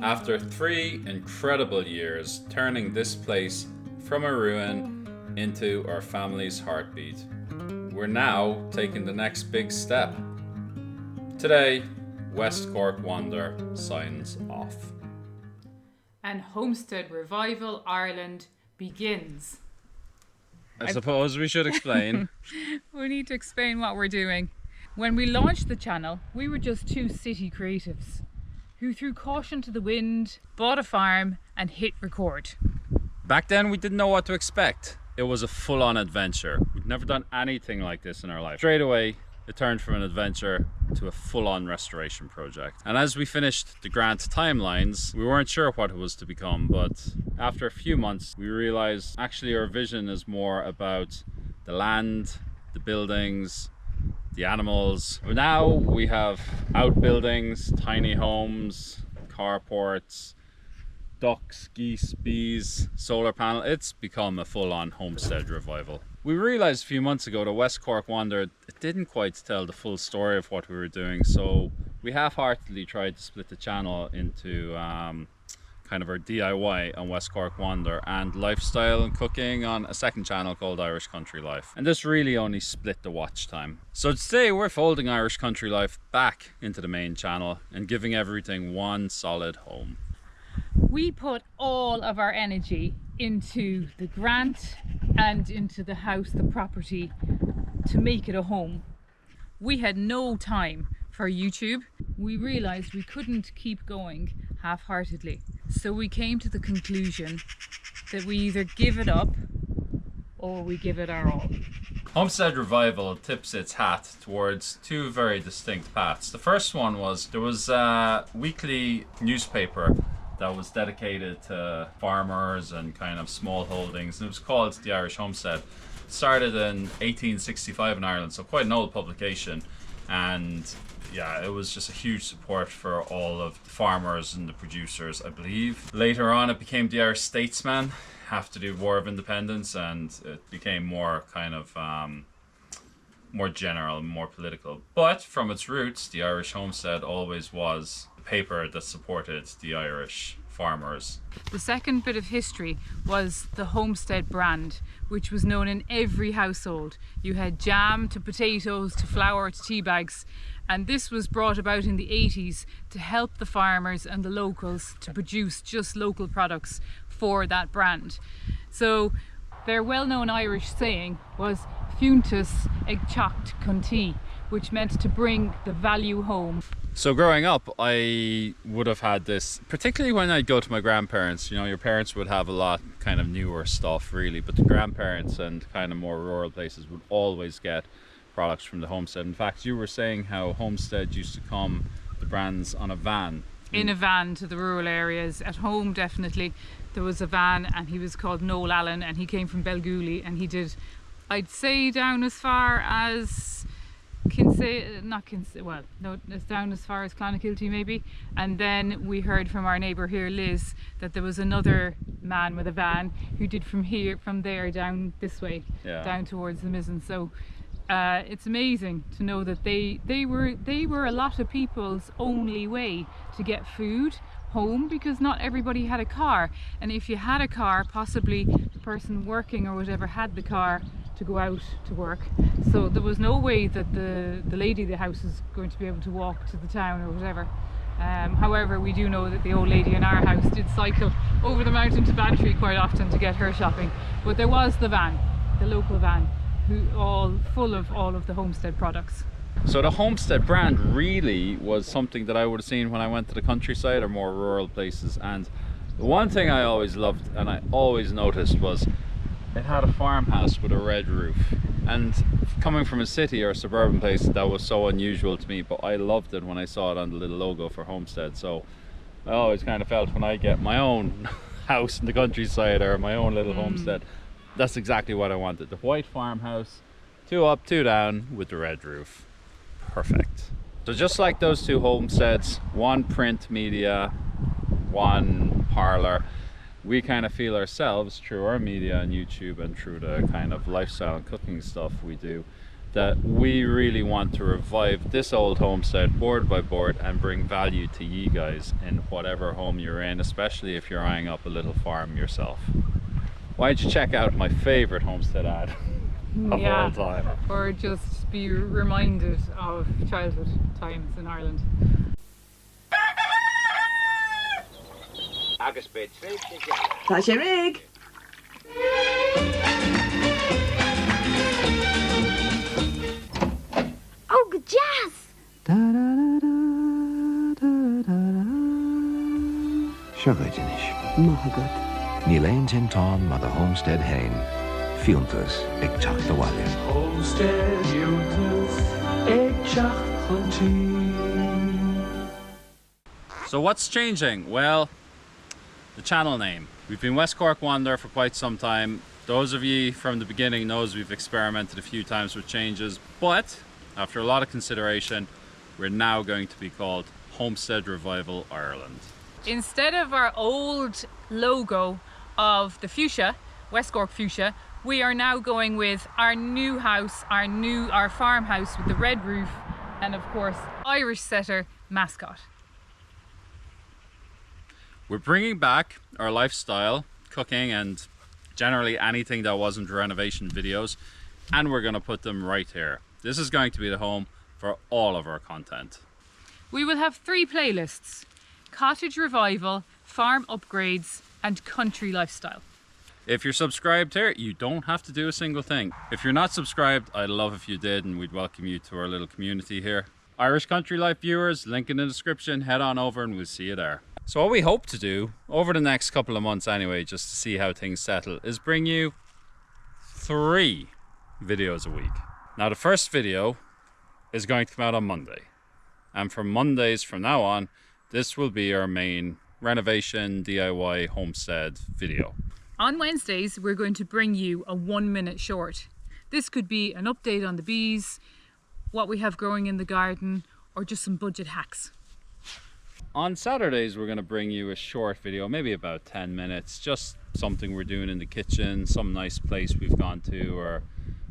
After 3 incredible years turning this place from a ruin into our family's heartbeat, we're now taking the next big step. Today, West Cork Wander signs off. And Homestead Revival Ireland begins. I suppose we should explain. We need to explain what we're doing. When we launched the channel, we were just two city creatives who threw caution to the wind, bought a farm and hit record. Back then we didn't know what to expect. It was a full-on adventure. We'd never done anything like this in our life. Straight away, it turned from an adventure to a full-on restoration project. And as we finished the grant timelines, we weren't sure what it was to become, but after a few months, we realized actually our vision is more about the land, the buildings, the animals. Now we have outbuildings, tiny homes, carports, ducks, geese, bees, solar panel. It's become a full-on homestead revival. We realized a few months ago that West Cork Wander, it didn't quite tell the full story of what we were doing, so we half-heartedly tried to split the channel into kind of our DIY on West Cork Wander and lifestyle and cooking on a second channel called Irish Country Life. And this really only split the watch time. So today we're folding Irish Country Life back into the main channel and giving everything one solid home. We put all of our energy into the grant and into the house, the property, to make it a home. We had no time for YouTube. We realized we couldn't keep going half-heartedly. So we came to the conclusion that we either give it up or we give it our all. Homestead Revival tips its hat towards two very distinct paths. The first one was, there was a weekly newspaper that was dedicated to farmers and kind of small holdings, and it was called The Irish Homestead. It started in 1865 in Ireland, so quite an old publication, and yeah, it was just a huge support for all of the farmers and the producers, I believe. Later on it became The Irish Statesman after the War of Independence, and it became more kind of more general, more political. But from its roots, The Irish Homestead always was the paper that supported the Irish farmers. The second bit of history was the Homestead brand, which was known in every household. You had jam to potatoes to flour to tea bags, and this was brought about in the 80s to help the farmers and the locals to produce just local products for that brand. So their well-known Irish saying was "Fiúntas ag teacht chun tea," which meant to bring the value home. So growing up, I would have had this, particularly when I'd go to my grandparents. You know, your parents would have a lot kind of newer stuff really, but the grandparents and kind of more rural places would always get products from the homestead. In fact, you were saying how Homestead used to come, the brands, on a van. In a van to the rural areas. At home, definitely, there was a van, and he was called Noel Allen, and he came from Belgooly, and he did, I'd say, down as far as it's down as far as Clonakilty maybe. And then we heard from our neighbour here, Liz, that there was another man with a van who did from there down this way, down towards the Mizzen. So it's amazing to know that they were a lot of people's only way to get food home, because not everybody had a car, and if you had a car, possibly the person working or whatever had the car to go out to work, so there was no way that the lady of the house is going to be able to walk to the town or whatever. However, we do know that the old lady in our house did cycle over the mountain to Bantry quite often to get her shopping, but there was the van, the local van, all full of all of the Homestead products. So the Homestead brand really was something that I would have seen when I went to the countryside or more rural places. And the one thing I always loved and I always noticed was it had a farmhouse with a red roof. And coming from a city or a suburban place, that was so unusual to me, but I loved it when I saw it on the little logo for Homestead. So I always kind of felt when I get my own house in the countryside or my own little homestead, that's exactly what I wanted. The white farmhouse, 2 up, 2 down with the red roof. Perfect. So just like those two homesteads, one print media, one parlor, we kind of feel ourselves through our media and YouTube and through the kind of lifestyle and cooking stuff we do that we really want to revive this old homestead board by board and bring value to you guys in whatever home you're in, especially if you're eyeing up a little farm yourself. Why don't you check out my favorite homestead ad of all time? Or just be reminded of childhood times in Ireland. Tá sé rig. Oh, good jazz! Sjögöjtinish. Mahagod. Nilain Tinton, Mother Homestead Hain. Fiuntus, Ig Chach the Walliam. Homestead Fiuntus, Ig Chach So what's changing? Well, the channel name. We've been West Cork Wander for quite some time. Those of you from the beginning knows we've experimented a few times with changes, but after a lot of consideration, we're now going to be called Homestead Revival Ireland. Instead of our old logo of the fuchsia, West Cork fuchsia, we are now going with our new house, our farmhouse with the red roof, and of course, Irish setter mascot. We're bringing back our lifestyle, cooking, and generally anything that wasn't renovation videos, and we're going to put them right here. This is going to be the home for all of our content. We will have 3 playlists: cottage revival, farm upgrades, and country lifestyle. If you're subscribed here, you don't have to do a single thing. If you're not subscribed, I'd love if you did, and we'd welcome you to our little community here. Irish Country Life viewers, link in the description, head on over and we'll see you there. So what we hope to do over the next couple of months anyway, just to see how things settle, is bring you 3 videos a week. Now the first video is going to come out on Monday, and from Mondays from now on, this will be our main renovation DIY homestead video. On Wednesdays, we're going to bring you a 1-minute short. This could be an update on the bees, what we have growing in the garden, or just some budget hacks. On Saturdays, we're going to bring you a short video, maybe about 10 minutes, just something we're doing in the kitchen, some nice place we've gone to, or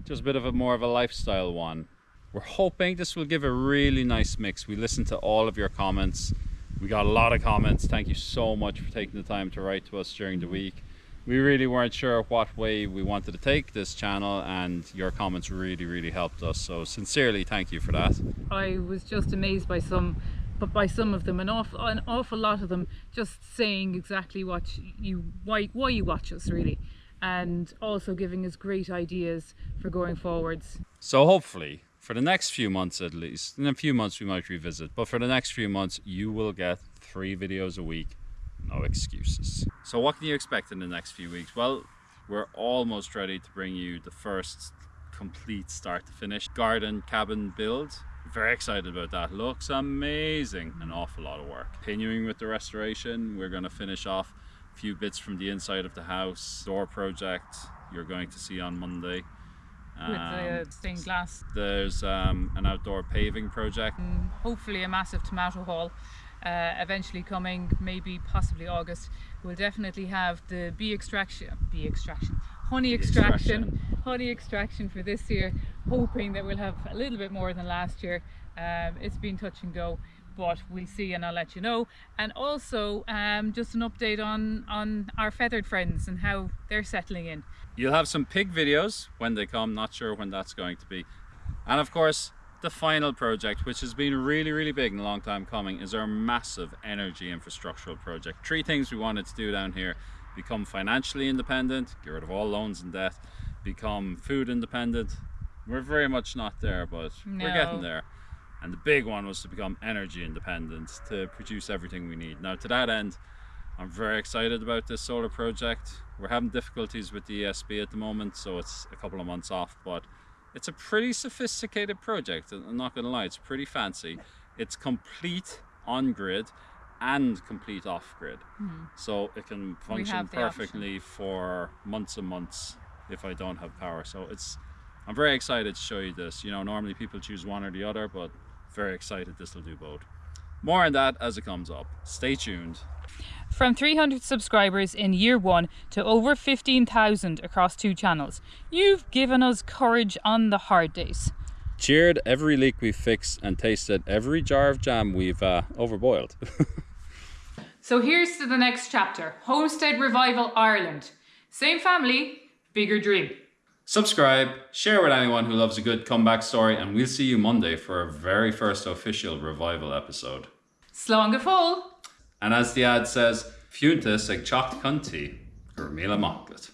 just a bit of more of a lifestyle one. We're hoping this will give a really nice mix. We listened to all of your comments. We got a lot of comments. Thank you so much for taking the time to write to us during the week. We really weren't sure what way we wanted to take this channel, and your comments really helped us. So sincerely, thank you for that. I was just amazed by some of them, an awful lot of them just saying exactly why you watch us, really, and also giving us great ideas for going forwards. So hopefully, for the next few months at least, in a few months we might revisit, but for the next few months you will get 3 videos a week, no excuses. So what can you expect in the next few weeks? Well, we're almost ready to bring you the first complete start to finish garden cabin build. Very excited about that. Looks amazing. An awful lot of work. Continuing with the restoration, we're going to finish off a few bits from the inside of the house. Door project you're going to see on Monday. With the stained glass. There's an outdoor paving project. Hopefully a massive tomato haul eventually coming, maybe possibly August. We'll definitely have the honey extraction for this year, hoping that we'll have a little bit more than last year. It's been touch and go, but we'll see, and I'll let you know. And also just an update on our feathered friends and how they're settling in. You'll have some pig videos when they come, not sure when that's going to be. And of course, the final project, which has been really big and a long time coming, is our massive energy infrastructural project. 3 things we wanted to do down here: become financially independent, get rid of all loans and debt, become food independent. We're very much not there, but we're getting there. And the big one was to become energy independent, to produce everything we need. Now to that end, I'm very excited about this solar project. We're having difficulties with the ESB at the moment, so it's a couple of months off, but it's a pretty sophisticated project. I'm not gonna lie, it's pretty fancy. It's complete on-grid and complete off-grid. So it can function perfectly for months and months if I don't have power. So I'm very excited to show you this. You know, normally people choose one or the other, but very excited this will do both. More on that as it comes up. Stay tuned. From 300 subscribers in year 1 to over 15,000 across 2 channels, you've given us courage on the hard days. cheered every leak we've fixed and tasted every jar of jam we've overboiled. So here's to the next chapter. Homestead Revival Ireland. Same family, bigger dream. Subscribe, share with anyone who loves a good comeback story, and we'll see you Monday for our very first official revival episode. Slán go fóill. And as the ad says, Fiúntas ag teacht chuntaí gur míle mac leat.